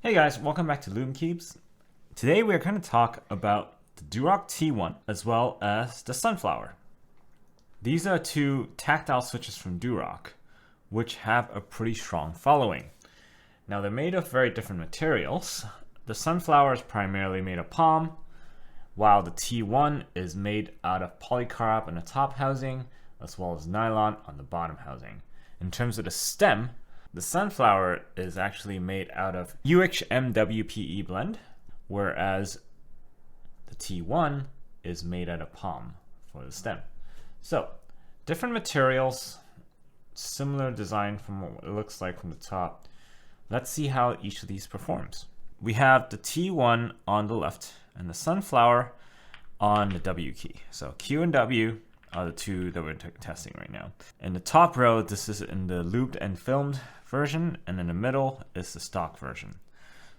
Hey guys, welcome back to Lube Keeps. Today we are going to talk about the Durock T1 as well as the Sunflower. These are two tactile switches from Durock, which have a pretty strong following. Now they're made of very different materials. The Sunflower is primarily made of palm, while the T1 is made out of polycarb on the top housing, as well as nylon on the bottom housing. In terms of the stem, the Sunflower is actually made out of UHMWPE blend, whereas the T1 is made out of palm for the stem. So, different materials, similar design from what it looks like from the top. Let's see how each of these performs. We have the T1 on the left and the Sunflower on the W key. So Q and W are the two that we're testing right now. In the top row, this is in the lubed and filmed version, and in the middle is the stock version.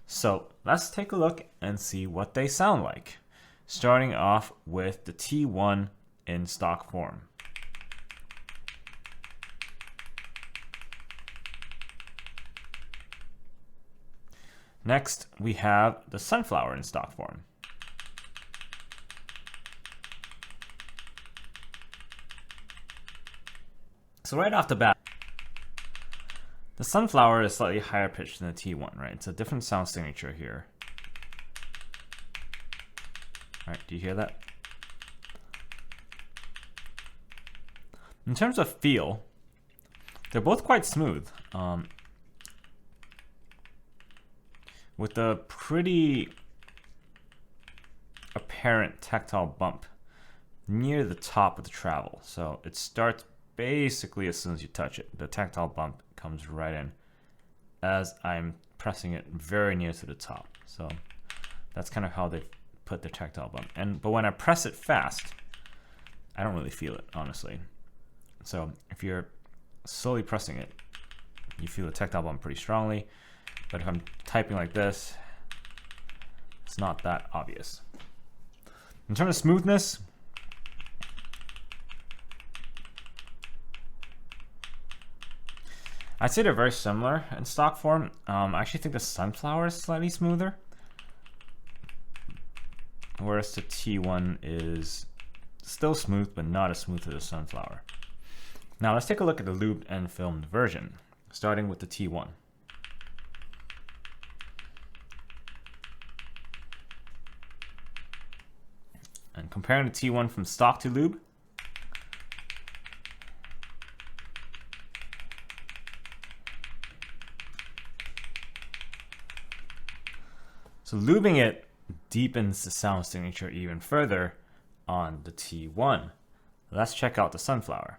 So let's take a look and see what they sound like. Starting off with the T1 in stock form. Next, we have the Sunflower in stock form. So right off the bat, the Sunflower is slightly higher pitched than the T1, right? It's a different sound signature here. All right, do you hear that? In terms of feel, they're both quite smooth, with a pretty apparent tactile bump near the top of the travel. So it starts basically as soon as you touch it. The tactile bump comes right in as I'm pressing it very near to the top. So that's kind of how they put the tactile bump. But when I press it fast, I don't really feel it, honestly. So if you're slowly pressing it, you feel the tactile bump pretty strongly. But if I'm typing like this, it's not that obvious. In terms of smoothness, I'd say they're very similar in stock form. I actually think the Sunflower is slightly smoother, whereas the T1 is still smooth, but not as smooth as the Sunflower. Now let's take a look at the lubed and filmed version, starting with the T1. And comparing the T1 from stock to lube, so lubing it deepens the sound signature even further on the T1. Let's check out the Sunflower.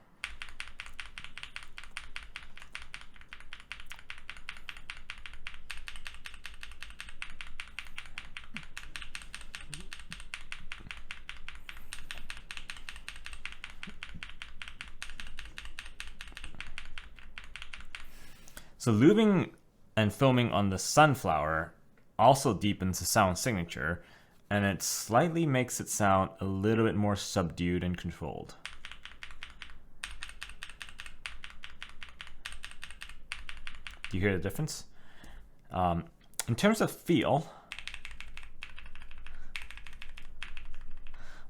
So lubing and filming on the Sunflower also deepens the sound signature, and it slightly makes it sound a little bit more subdued and controlled. Do you hear the difference? In terms of feel,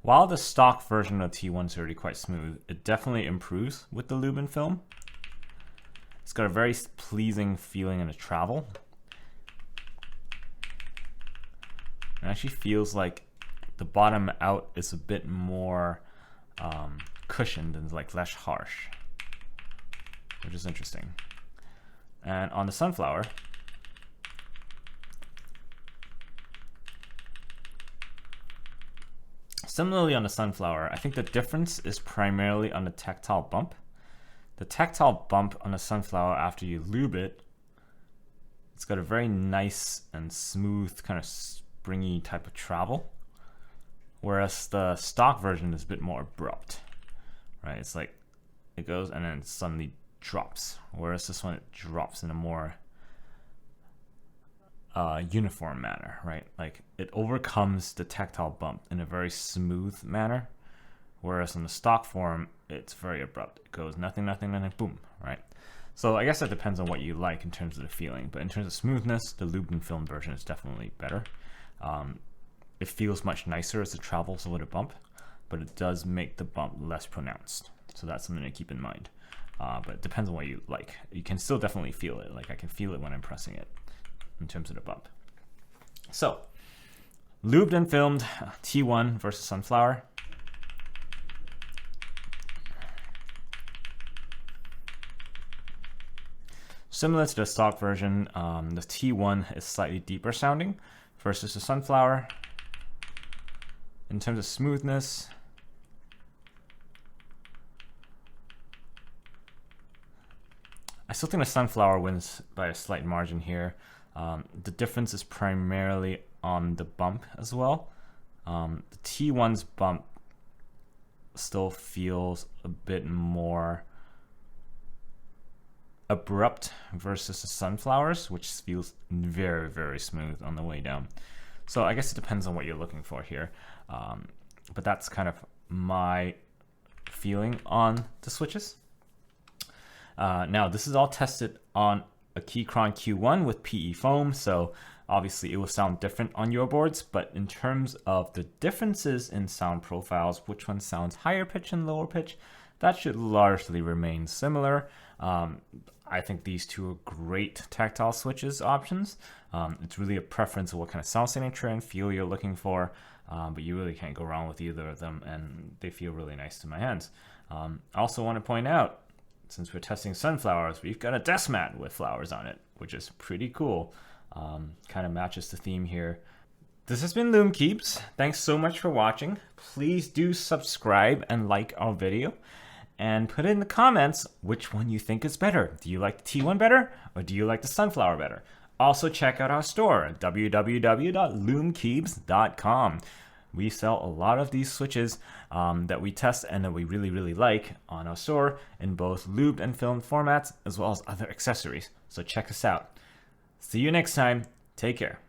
while the stock version of T1 is already quite smooth, it definitely improves with the lube and film. It's got a very pleasing feeling in the travel. It actually feels like the bottom out is a bit more cushioned and like less harsh, which is interesting. And on the Sunflower, similarly on the Sunflower, I think the difference is primarily on the tactile bump. The tactile bump on the Sunflower, after you lube it, it's got a very nice and smooth kind of springy type of travel, whereas the stock version is a bit more abrupt, right? It's like it goes and then it suddenly drops, whereas this one, it drops in a more uniform manner, right? Like it overcomes the tactile bump in a very smooth manner, whereas in the stock form, it's very abrupt. It goes nothing, nothing, nothing, boom, right? So I guess that depends on what you like in terms of the feeling, but in terms of smoothness, the lubed and filmed version is definitely better. It feels much nicer as it travels over the bump, but it does make the bump less pronounced. So that's something to keep in mind. But it depends on what you like. You can still definitely feel it. Like I can feel it when I'm pressing it in terms of the bump. So, lubed and filmed T1 versus Sunflower. Similar to the stock version, the T1 is slightly deeper sounding versus the Sunflower. In terms of smoothness, I still think the Sunflower wins by a slight margin here. The difference is primarily on the bump as well. The T1's bump still feels a bit more abrupt versus the Sunflowers, which feels very, very smooth on the way down. So I guess it depends on what you're looking for here. But that's kind of my feeling on the switches. Now, this is all tested on a Keychron Q1 with PE foam, so obviously it will sound different on your boards, but in terms of the differences in sound profiles, which one sounds higher pitch and lower pitch, that should largely remain similar. I think these two are great tactile switches options. It's really a preference of what kind of sound signature and feel you're looking for, but you really can't go wrong with either of them, and they feel really nice to my hands. I also want to point out, since we're testing sunflowers, we've got a desk mat with flowers on it, which is pretty cool. Kind of matches the theme here. This has been Loom Keeps. Thanks so much for watching. Please do subscribe and like our video. And put in the comments which one you think is better. Do you like the T1 better, or do you like the Sunflower better? Also check out our store at www.loomkeeps.com. We sell a lot of these switches that we test and that we really, really like on our store in both lubed and filmed formats, as well as other accessories. So check us out. See you next time. Take care.